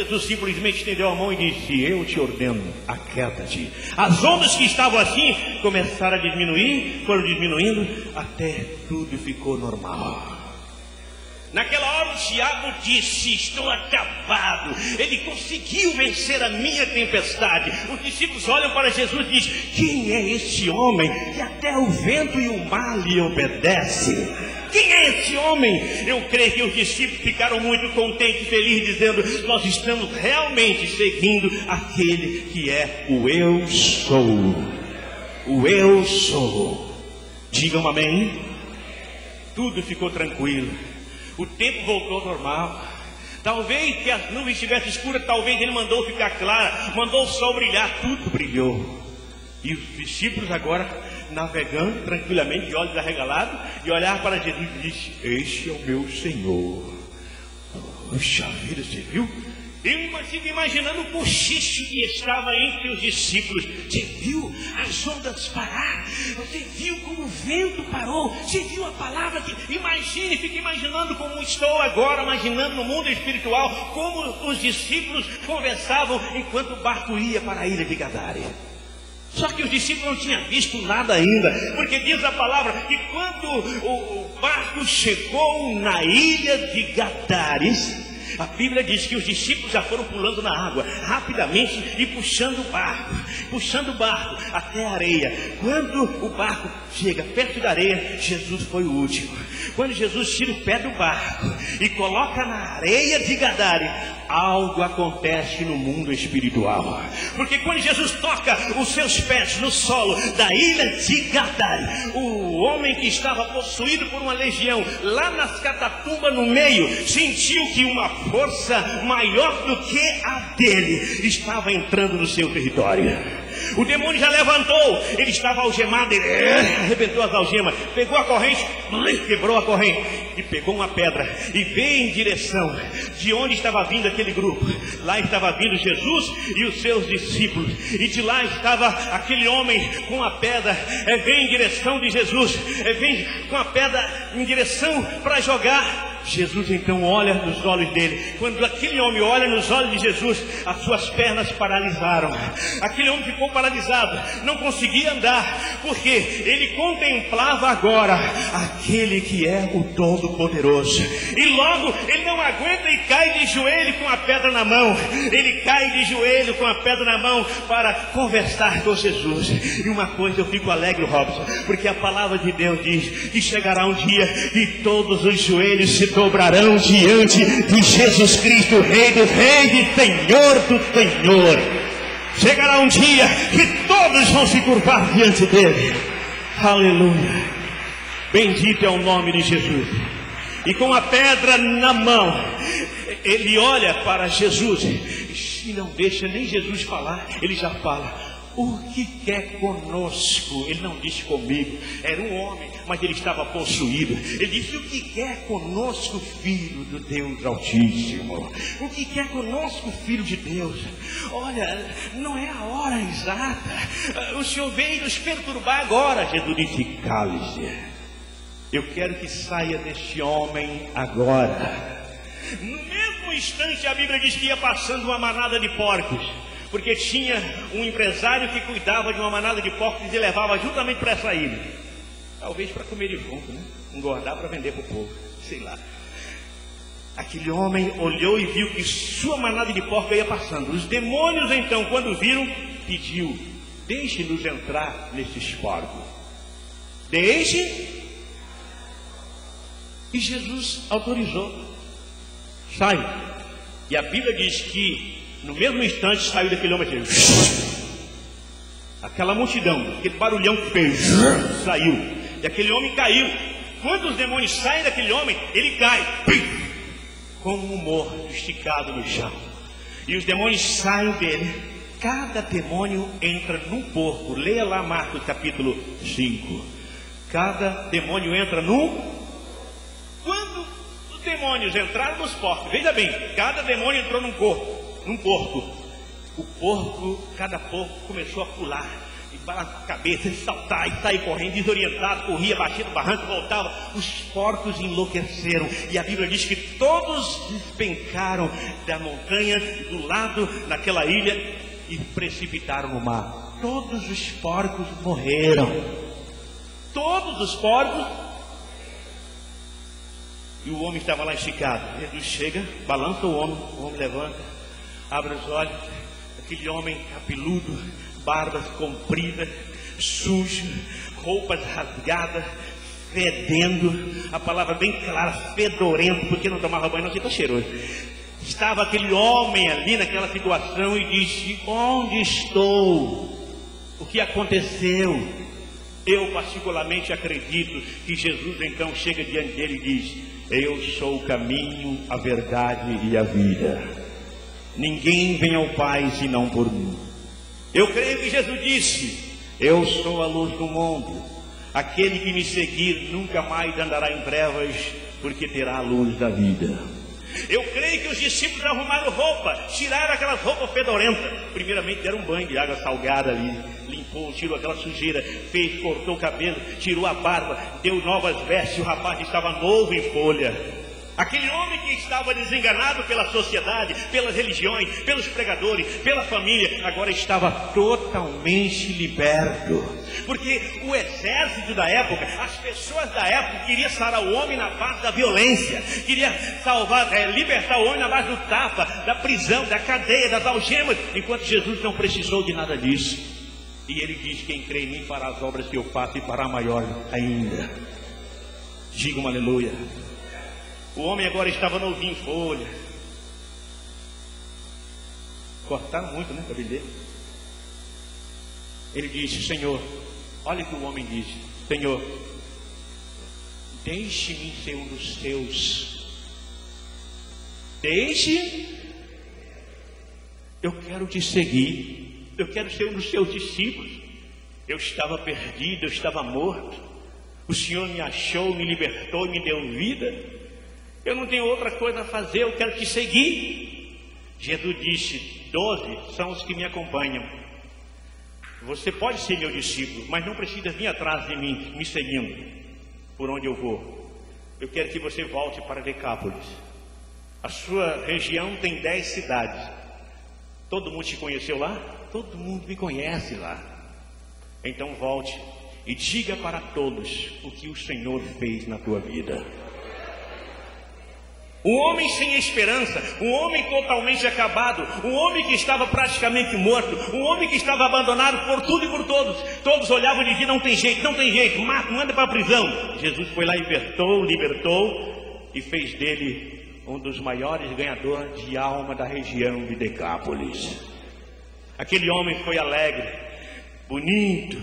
Jesus simplesmente estendeu a mão e disse: eu te ordeno, aquieta-te. As ondas que estavam assim começaram a diminuir, foram diminuindo, até tudo ficou normal. Naquela hora o diabo disse: estou acabado. Ele conseguiu vencer a minha tempestade. Os discípulos olham para Jesus e dizem: quem é esse homem que até o vento e o mar lhe obedecem? Quem é esse homem? Eu creio que os discípulos ficaram muito contentes e felizes, dizendo: nós estamos realmente seguindo aquele que é o eu sou. O eu sou. Digam amém. Tudo ficou tranquilo. O tempo voltou ao normal. Talvez que as nuvens estivessem escuras, talvez ele mandou ficar clara, mandou o sol brilhar, tudo brilhou. E os discípulos agora navegando tranquilamente, de olhos arregalados, e olhar para Jesus e disse: este é o meu Senhor. Poxa vida, você viu? Eu fico imaginando o cochicho que estava entre os discípulos. Você viu as ondas parar? Você viu como o vento parou? Você viu a palavra que... Imagine, fique imaginando como estou agora, imaginando no mundo espiritual, como os discípulos conversavam enquanto o barco ia para a ilha de Gadara. Só que os discípulos não tinham visto nada ainda, porque diz a palavra que quando o barco chegou na ilha de Gadares, a Bíblia diz que os discípulos já foram pulando na água rapidamente e puxando o barco até a areia. Quando o barco chega perto da areia, Jesus foi o último. Quando Jesus tira o pé do barco e coloca na areia de Gadara, algo acontece no mundo espiritual. Porque quando Jesus toca os seus pés no solo da ilha de Gadara, o homem que estava possuído por uma legião, lá nas catatumbas no meio, sentiu que uma força maior do que a dele estava entrando no seu território. O demônio já levantou, ele estava algemado, ele arrebentou as algemas, pegou a corrente, quebrou a corrente e pegou uma pedra e veio em direção de onde estava vindo aquele grupo. Lá estava vindo Jesus e os seus discípulos, e de lá estava aquele homem com a pedra, vem em direção de Jesus, vem com a pedra em direção para jogar. Jesus então olha nos olhos dele. Quando aquele homem olha nos olhos de Jesus, as suas pernas paralisaram. Aquele homem ficou paralisado, não conseguia andar, porque ele contemplava agora aquele que é o Todo-Poderoso. E logo ele não aguenta e cai de joelho com a pedra na mão. Ele cai de joelho com a pedra na mão para conversar com Jesus. E uma coisa eu fico alegre, Robson, porque a palavra de Deus diz que chegará um dia que todos os joelhos se dobrarão diante de Jesus Cristo, Rei dos Reis e Senhor do Senhor. Chegará um dia que todos vão se curvar diante dele. Aleluia. Bendito é o nome de Jesus. E com a pedra na mão, ele olha para Jesus e não deixa nem Jesus falar, ele já fala: o que quer conosco? Ele não disse comigo, era um homem, mas ele estava possuído. Ele disse: o que quer conosco, Filho do Deus Altíssimo? O que quer conosco, Filho de Deus? Olha, não é a hora exata. O Senhor veio nos perturbar agora. Jesus disse: cale-se. Eu quero que saia deste homem agora. No mesmo instante a Bíblia diz que ia passando uma manada de porcos, porque tinha um empresário que cuidava de uma manada de porcos e levava juntamente para essa ilha. Talvez para comer junto, né? Engordar para vender para o povo, sei lá. Aquele homem olhou e viu que sua manada de porcos ia passando. Os demônios então, quando viram, pediu: deixe-nos entrar nesses porcos. Deixe. E Jesus autorizou. Sai. E a Bíblia diz que no mesmo instante saiu daquele homem assim, aquela multidão, aquele barulhão que fez, saiu. E aquele homem caiu. Quando os demônios saem daquele homem, ele cai, como um morto, esticado no chão. E os demônios saem dele. Cada demônio entra num porco. Leia lá Marcos capítulo 5. Cada demônio entra num... Quando os demônios entraram nos porcos, veja bem, cada demônio entrou num porco. O porco, cada porco começou a pular. e balançar a cabeça, e saltar, e sair correndo, desorientado, corria, batia no barranco, voltava. Os porcos enlouqueceram, e a Bíblia diz que todos despencaram da montanha, do lado, naquela ilha, e precipitaram no mar. Todos os porcos morreram. Todos os porcos. E o homem estava lá esticado. Jesus chega, balança o homem levanta, abre os olhos. Aquele homem cabeludo, barbas compridas, sujo, roupas rasgadas, fedendo. A palavra bem clara, fedorento, porque não tomava banho, não sei, está cheiroso. Estava aquele homem ali naquela situação e disse: onde estou? O que aconteceu? Eu particularmente acredito que Jesus então chega diante dele e diz: eu sou o caminho, a verdade e a vida. Ninguém vem ao Pai senão por mim. Eu creio que Jesus disse: eu sou a luz do mundo. Aquele que me seguir nunca mais andará em trevas, porque terá a luz da vida. Eu creio que os discípulos arrumaram roupa, tiraram aquelas roupas fedorentas. Primeiramente deram um banho de água salgada ali, limpou, tirou aquela sujeira, fez, cortou o cabelo, tirou a barba, deu novas vestes. O rapaz estava novo em folha. Aquele homem que estava desenganado pela sociedade, pelas religiões, pelos pregadores, pela família, agora estava totalmente liberto. Porque o exército da época, as pessoas da época queriam sarar o homem na base da violência, queria libertar o homem na base do tapa, da prisão, da cadeia, das algemas, enquanto Jesus não precisou de nada disso. E ele diz: quem crê em mim fará as obras que eu faço e fará maior ainda. Diga um aleluia. O homem agora estava novinho em folha. Cortaram muito, né, cabelo dele. Ele disse: Senhor, olha o que o homem disse: Senhor, deixe-me ser um dos seus. Deixe. Eu quero te seguir. Eu quero ser um dos seus discípulos. Eu estava perdido, eu estava morto. O Senhor me achou, me libertou e me deu vida. Eu não tenho outra coisa a fazer, eu quero te seguir. Jesus disse: 12 são os que me acompanham. Você pode ser meu discípulo, mas não precisa vir atrás de mim, me seguindo por onde eu vou. Eu quero que você volte para Decápolis. A sua região tem 10 cidades. Todo mundo te conheceu lá? Todo mundo me conhece lá. Então volte e diga para todos o que o Senhor fez na tua vida. Um homem sem esperança, um homem totalmente acabado, um homem que estava praticamente morto, um homem que estava abandonado por tudo e por todos. Todos olhavam e diziam: não tem jeito, mata, manda para a prisão. Jesus foi lá e libertou e fez dele um dos maiores ganhadores de alma da região de Decápolis. Aquele homem foi alegre, bonito.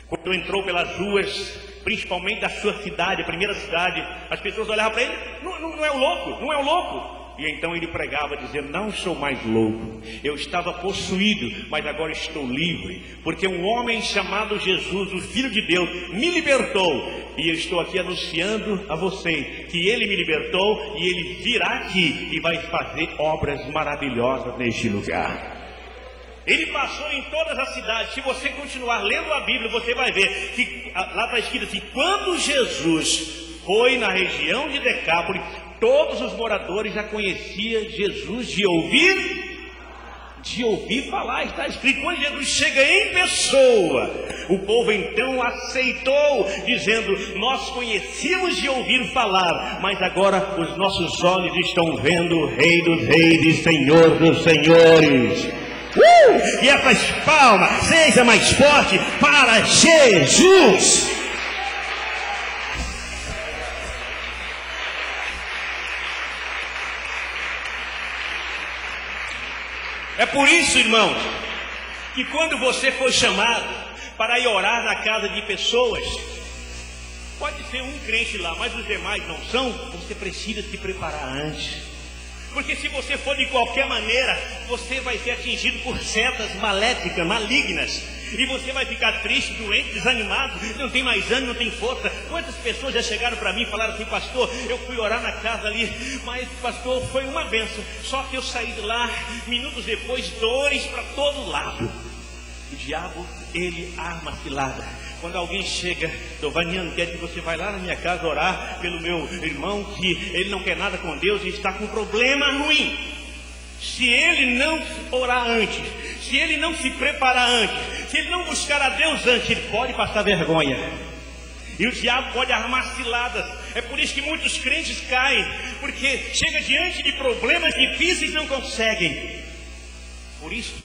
Quando entrou pelas ruas, principalmente da sua cidade, a primeira cidade, as pessoas olhavam para ele: não é o louco, não é o louco. E então ele pregava dizendo: não sou mais louco, eu estava possuído, mas agora estou livre, porque um homem chamado Jesus, o Filho de Deus, me libertou. E eu estou aqui anunciando a você que ele me libertou, e ele virá aqui e vai fazer obras maravilhosas neste lugar. Ele passou em todas as cidades. Se você continuar lendo a Bíblia, você vai ver que lá está escrito assim: quando Jesus foi na região de Decápolis, todos os moradores já conheciam Jesus de ouvir falar. Está escrito: quando Jesus chega em pessoa, o povo então aceitou, dizendo: nós conhecíamos de ouvir falar, mas agora os nossos olhos estão vendo o Rei dos Reis e Senhor dos Senhores. E essas palmas sejam mais fortes para Jesus. É por isso, irmãos, que quando você for chamado para ir orar na casa de pessoas, pode ser um crente lá, mas os demais não são, você precisa se preparar antes. Porque se você for de qualquer maneira, você vai ser atingido por setas maléficas, malignas. E você vai ficar triste, doente, desanimado, não tem mais ânimo, não tem força. Quantas pessoas já chegaram para mim e falaram assim: pastor, eu fui orar na casa ali, mas pastor, foi uma bênção. Só que eu saí de lá, minutos depois, dores para todo lado. O diabo, ele arma cilada. Quando alguém chega, Dovaniano, quer que você vai lá na minha casa orar pelo meu irmão, que ele não quer nada com Deus e está com um problema ruim. Se ele não orar antes, se ele não se preparar antes, se ele não buscar a Deus antes, ele pode passar vergonha. E o diabo pode armar ciladas. É por isso que muitos crentes caem, porque chega diante de problemas difíceis e não conseguem. Por isso